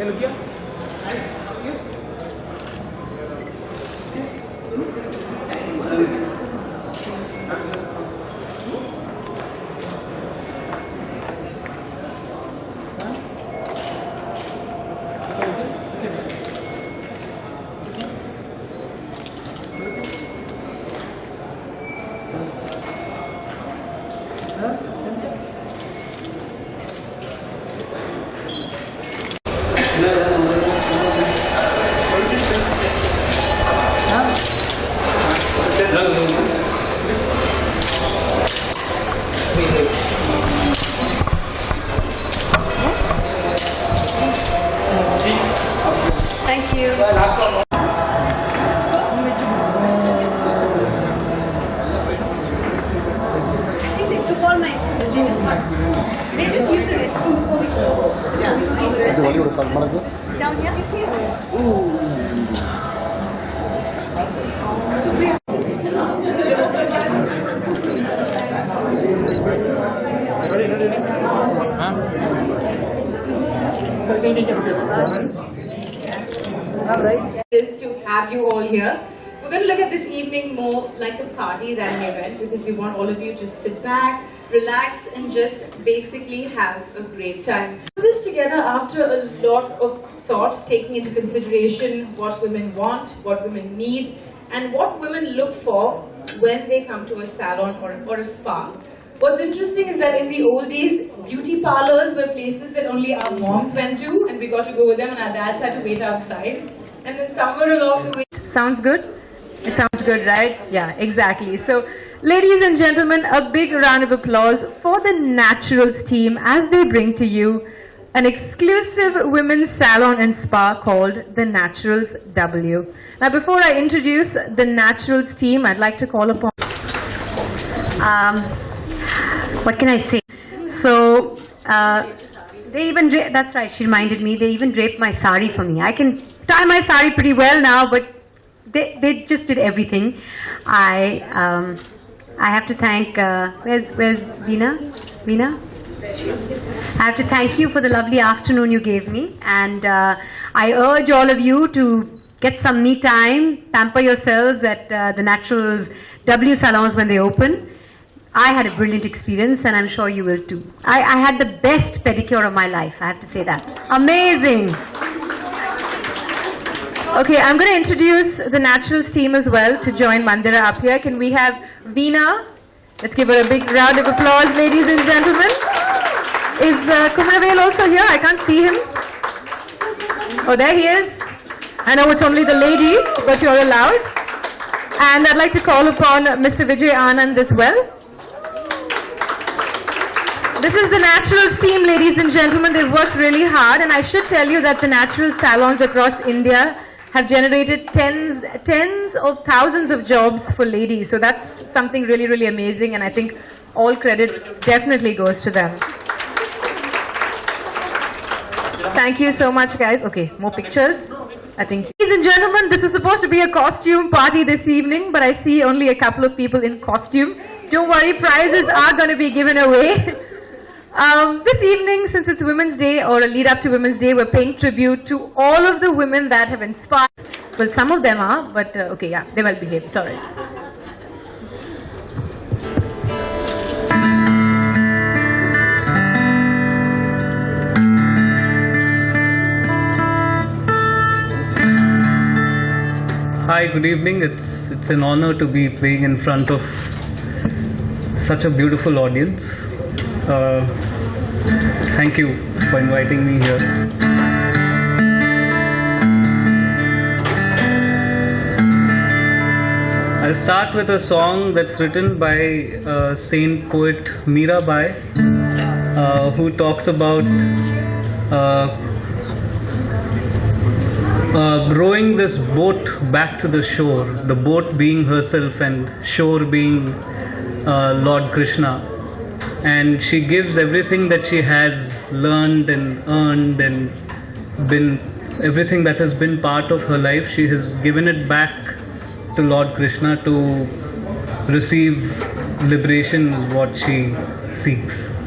Thank you. Last one. I think they took all my they just use the restroom before we go. It's down here. Is to have you all here. We're going to look at this evening more like a party than an event because we want all of you to sit back, relax and just basically have a great time. Do this together after a lot of thought, taking into consideration what women want, what women need and what women look for when they come to a salon or a spa. What's interesting is that in the old days, beauty parlors were places that only our moms went to and we got to go with them and our dads had to wait outside. And then somewhere along the way... Sounds good? It sounds good, right? Yeah, exactly. So, ladies and gentlemen, a big round of applause for the Naturals team as they bring to you an exclusive women's salon and spa called the Naturals W. Now, before I introduce the Naturals team, I'd like to call upon... what can I say? So, they even, that's right, she reminded me, they even draped my sari for me. I can tie my sari pretty well now, but they just did everything. I have to thank, where's Veena? Veena? I have to thank you for the lovely afternoon you gave me, and I urge all of you to get some me time, pamper yourselves at the Naturals W salons when they open. I had a brilliant experience and I'm sure you will too. I had the best pedicure of my life, I have to say that. Amazing! Okay, I'm going to introduce the Naturals team as well to join Mandira up here. Can we have Veena? Let's give her a big round of applause, ladies and gentlemen. Is Kumaravel also here? I can't see him. Oh, there he is. I know it's only the ladies, but you're allowed. And I'd like to call upon Mr. Vijay Anand as well. This is the Naturals team, ladies and gentlemen. They've worked really hard, and I should tell you that the Naturals salons across India have generated tens of thousands of jobs for ladies. So that's something really, really amazing, and I think all credit definitely goes to them. Thank you so much, guys. Okay, more pictures. I think. Ladies and gentlemen, this is supposed to be a costume party this evening, but I see only a couple of people in costume. Don't worry, prizes are going to be given away. This evening, since it's Women's Day or a lead up to Women's Day, we're paying tribute to all of the women that have inspired. Well, some of them are, but okay, yeah, they well behaved. It's all right. Hi, good evening. It's an honor to be playing in front of such a beautiful audience. Thank you for inviting me here. I'll start with a song that's written by saint poet Mirabai, who talks about rowing this boat back to the shore, the boat being herself and shore being Lord Krishna. And she gives everything that she has learned and earned and been, everything that has been part of her life, she has given it back to Lord Krishna to receive liberation, is what she seeks.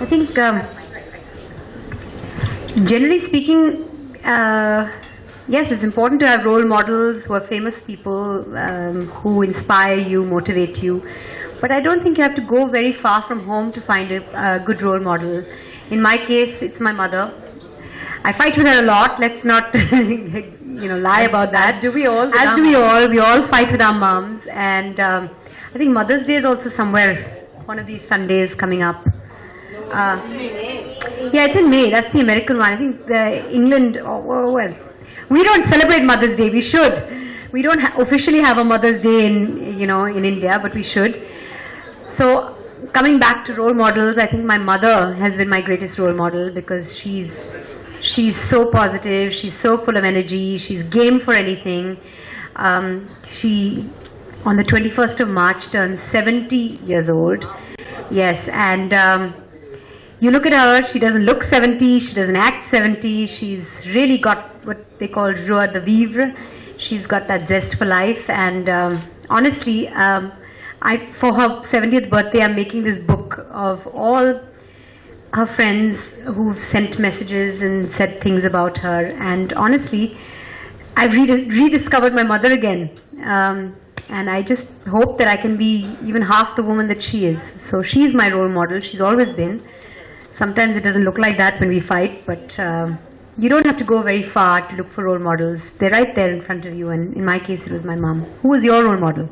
I think, generally speaking, yes, it's important to have role models who are famous people, who inspire you, motivate you. But I don't think you have to go very far from home to find a good role model. In my case, it's my mother. I fight with her a lot. Let's not, lie about that. As do we all. As do we all. We all fight with our moms. And I think Mother's Day is also somewhere, one of these Sundays coming up. Yeah, it's in May. That's the American one. I think England, well, we don't celebrate Mother's Day. We should. We don't officially have a Mother's Day in India, but we should. So coming back to role models, I think my mother has been my greatest role model because she's so positive, she's so full of energy, she's game for anything. She, on the 21st of March, turned 70 years old. Yes, and you look at her, she doesn't look 70, she doesn't act 70, she's really got what they call joie de vivre. She's got that zest for life, and honestly, for her 70th birthday, I'm making this book of all her friends who've sent messages and said things about her. And honestly, I've rediscovered my mother again. And I just hope that I can be even half the woman that she is. So she's my role model. She's always been. Sometimes it doesn't look like that when we fight, but you don't have to go very far to look for role models. They're right there in front of you. And in my case, it was my mom. Who was your role model?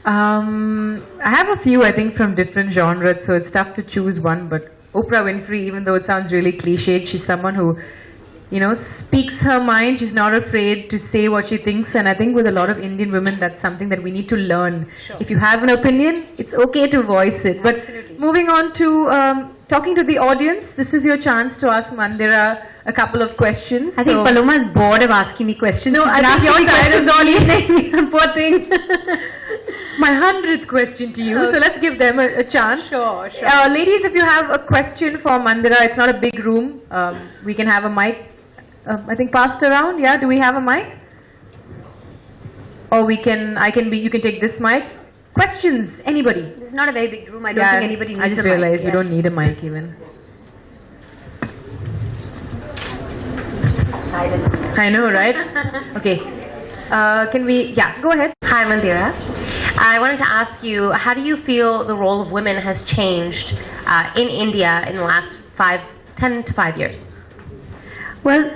I have a few, I think, from different genres, so it's tough to choose one, but Oprah Winfrey, even though it sounds really cliched, she's someone who, speaks her mind. She's not afraid to say what she thinks, and I think with a lot of Indian women, that's something that we need to learn. Sure. If you have an opinion, it's okay to voice it. But moving on to talking to the audience, this is your chance to ask Mandira a couple of questions. I think Paloma is bored of asking me questions. No, I think your questions all evening. Poor thing. My 100th question to you, okay. So let's give them a chance. Sure. Ladies, if you have a question for Mandira, it's not a big room. We can have a mic, I think, passed around. Yeah, do we have a mic? Or you can take this mic. Questions, anybody? This is not a very big room. I don't think anybody needs a mic. I just realized we don't need a mic even. Silence. I know, right? Okay. Go ahead. Hi, Mandira. I wanted to ask you, how do you feel the role of women has changed in India in the last 10 to 5 years? Well,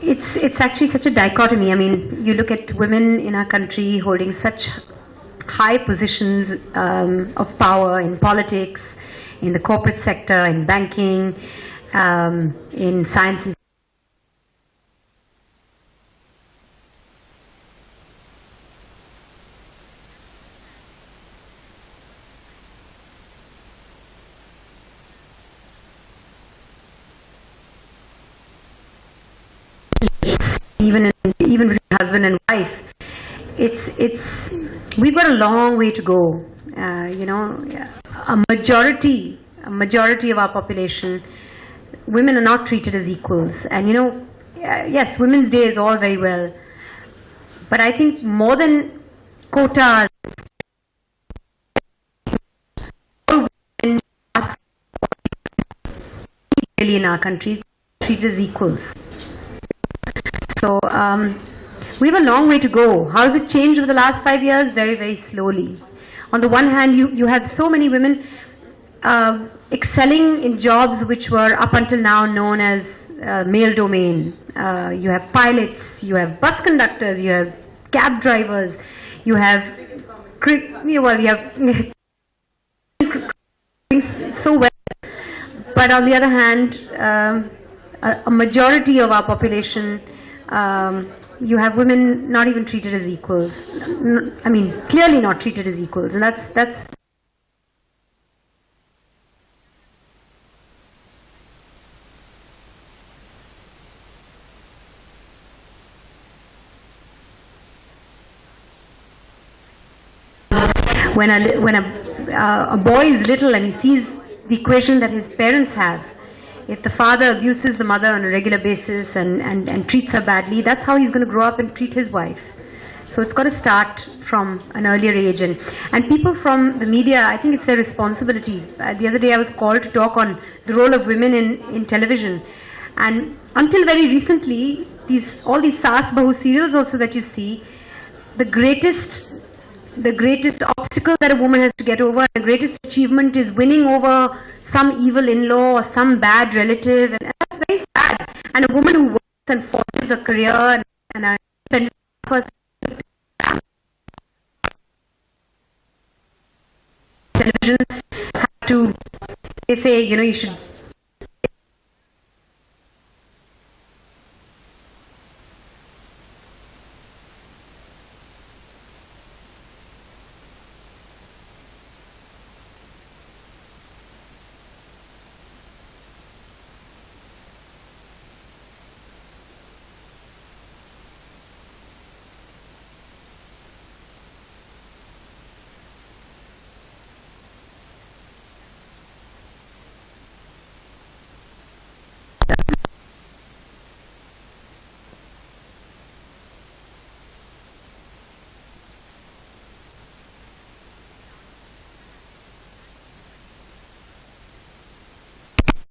it's actually such a dichotomy. I mean, you look at women in our country holding such high positions of power in politics, in the corporate sector, in banking, in science and even with husband and wife, we've got a long way to go. A majority of our population, women are not treated as equals. And yes, Women's Day is all very well, but I think more than quotas, women are really in our country treated as equals. So we have a long way to go. How has it changed over the last 5 years? Very, very slowly. On the one hand, you have so many women excelling in jobs which were up until now known as male domain. You have pilots, you have bus conductors, you have cab drivers, you have so well. But on the other hand, a majority of our population, you have women not even treated as equals. I mean, clearly not treated as equals, and that's. When a boy is little and he sees the equation that his parents have, if the father abuses the mother on a regular basis and treats her badly, that's how he's going to grow up and treat his wife. So it's got to start from an earlier age, and people from the media, I think it's their responsibility. The other day I was called to talk on the role of women in television, and until very recently, all these Saas Bahu serials also that you see, the greatest obstacle that a woman has to get over, the greatest achievement is winning over some evil in-law or some bad relative, and that's very sad. And a woman who works and forges a career and a independent person, television have to, they say, you should.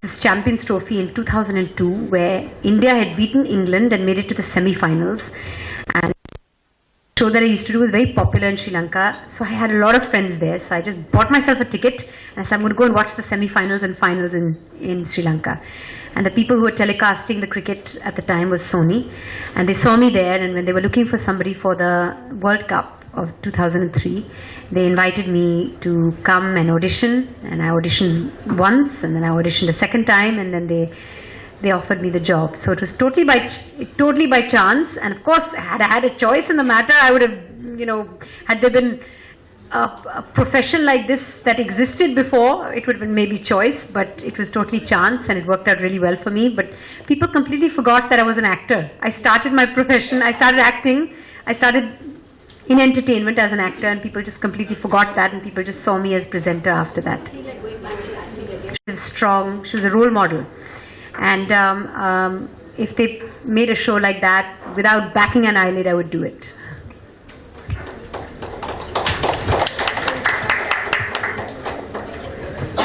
This Champions Trophy in 2002, where India had beaten England and made it to the semi-finals, and the show that I used to do was very popular in Sri Lanka, so I had a lot of friends there, so I just bought myself a ticket and I said I'm going to go and watch the semi-finals and finals in Sri Lanka. And the people who were telecasting the cricket at the time was Sony, and they saw me there, and when they were looking for somebody for the World Cup of 2003, they invited me to come and audition, and I auditioned once, and then I auditioned a second time, and then they offered me the job. So it was totally by chance, and of course, had I had a choice in the matter, I would have, had there been a profession like this that existed before, it would have been maybe choice, but it was totally chance, and it worked out really well for me. But people completely forgot that I was an actor. I started my profession, I started acting, I started in entertainment as an actor, and people just completely forgot that, and people just saw me as presenter after that. She was strong, she was a role model, and if they made a show like that without backing an eyelid, I would do it.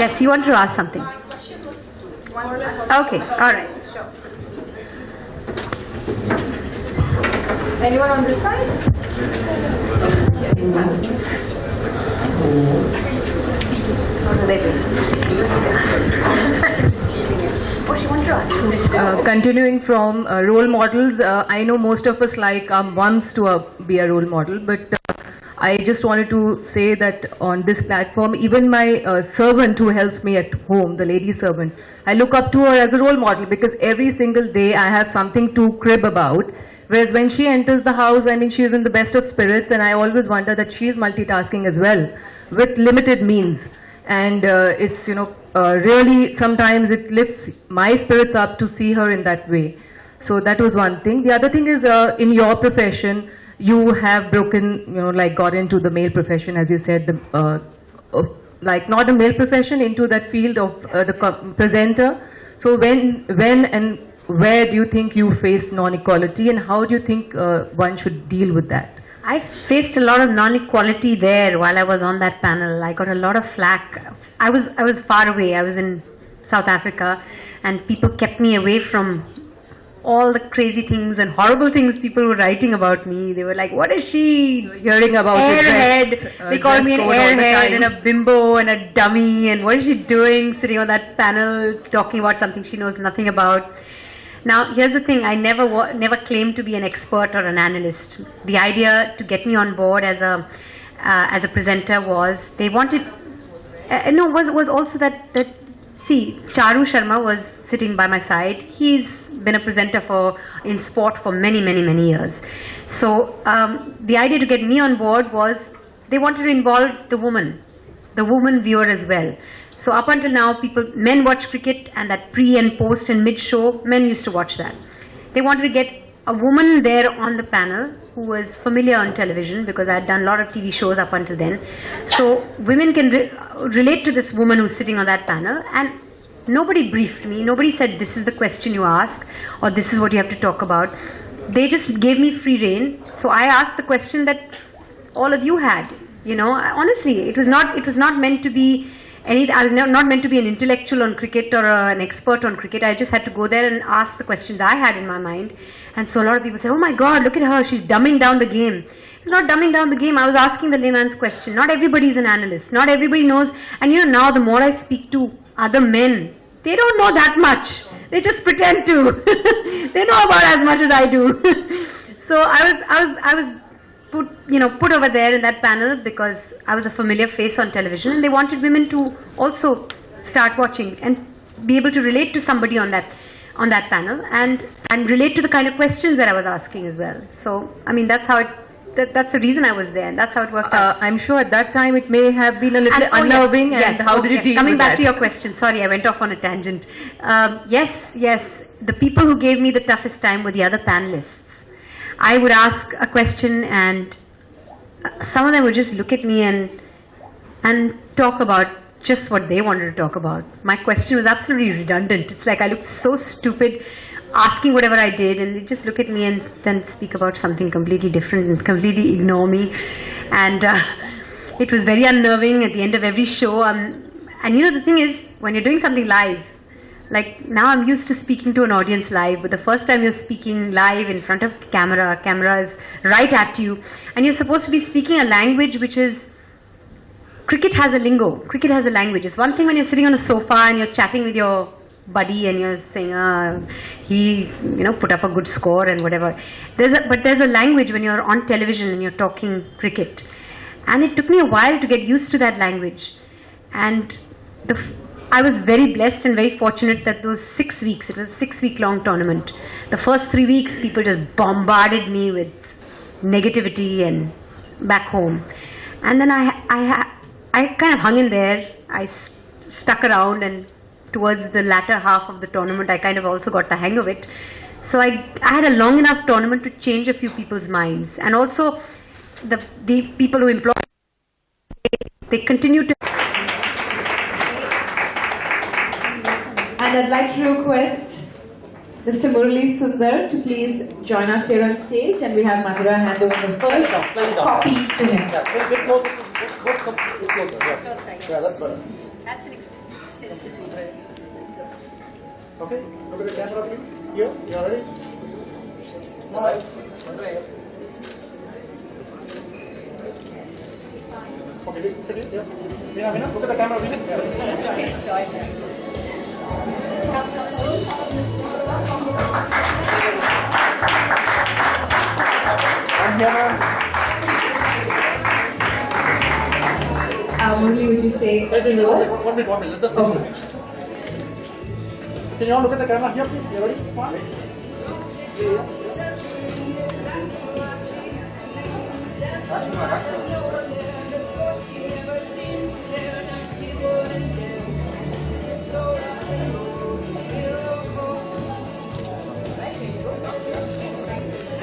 Yes, you want to ask something? Okay, all right. Anyone on this side? Continuing from role models, I know most of us like our moms to be a role model, but I just wanted to say that on this platform, even my servant who helps me at home, the lady servant, I look up to her as a role model, because every single day I have something to crib about. Whereas when she enters the house, I mean, she is in the best of spirits, and I always wonder that she is multitasking as well, with limited means. And it's, really sometimes it lifts my spirits up to see her in that way. So that was one thing. The other thing is, in your profession, you have broken, got into the male profession, as you said, not a male profession, into that field of the presenter. So when and where do you think you face non-equality, and how do you think one should deal with that? I faced a lot of non-equality there while I was on that panel. I got a lot of flack. I was far away. I was in South Africa, and people kept me away from all the crazy things and horrible things people were writing about me. They were like, what is she hearing about? Airhead. They called me an airhead and a bimbo and a dummy, and what is she doing sitting on that panel talking about something she knows nothing about. Now, here's the thing, I never claimed to be an expert or an analyst. The idea to get me on board as a presenter was, they wanted, was also that see, Charu Sharma was sitting by my side. He's been a presenter in sport for many, many, many years. So the idea to get me on board was, they wanted to involve the woman viewer as well. So up until now, men watch cricket, and that pre and post and mid show, men used to watch that. They wanted to get a woman there on the panel who was familiar on television, because I had done a lot of TV shows up until then. So women can relate to this woman who's sitting on that panel, and nobody briefed me. Nobody said, this is the question you ask, or this is what you have to talk about. They just gave me free rein. So I asked the question that all of you had. You know, honestly, it was not meant to be any. I was not meant to be an intellectual on cricket or an expert on cricket. I just had to go there and ask the questions I had in my mind. And so a lot of people said, "Oh my God, look at her! She's dumbing down the game." It's not dumbing down the game. I was asking the layman's question. Not everybody is an analyst. Not everybody knows. And you know, now the more I speak to other men, they don't know that much. They just pretend to. They know about as much as I do. So I was put over there in that panel because I was a familiar face on television, and they wanted women to also start watching and be able to relate to somebody on that panel and relate to the kind of questions that I was asking as well. So I mean, that's the reason I was there, and that's how it worked out. I'm sure at that time it may have been a little unnerving. Yes, and how did you deal Coming with back that? to your question, sorry, I went off on a tangent. Yes, the people who gave me the toughest time were the other panelists. I would ask a question, and some of them would just look at me and talk about just what they wanted to talk about. My question was absolutely redundant. It's like I looked so stupid asking whatever I did, and they just look at me and then speak about something completely different and completely ignore me. And it was very unnerving at the end of every show. And you know, the thing is, when you're doing something live, like now I'm used to speaking to an audience live, but the first time you're speaking live in front of camera is right at you, and you're supposed to be speaking a language which is, cricket has a lingo, cricket has a language. It's one thing when you're sitting on a sofa and you're chatting with your buddy and you're saying, he put up a good score and whatever. But there's a language when you're on television and you're talking cricket. And it took me a while to get used to that language. And I was very blessed and very fortunate that those 6 weeks, it was a 6-week-long tournament. The first 3 weeks, people just bombarded me with negativity and back home. And then I kind of hung in there. I stuck around, and towards the latter half of the tournament, I kind of also got the hang of it. So I had a long enough tournament to change a few people's minds. And also, the people who employ, they continue to. And I'd like to request Mr. Murali Sundar to please join us here on stage, and we'll have Madhura hand over the first copy to him. Yeah, that's better. That's an extensive. Okay, look at the camera, please. Here, you ready? Smile. Okay, yeah. Veena, look at the camera, please. And here, ma'am. Murali, would you say? One minute. Let the Can you all look at the camera here, please? You ready? Smile.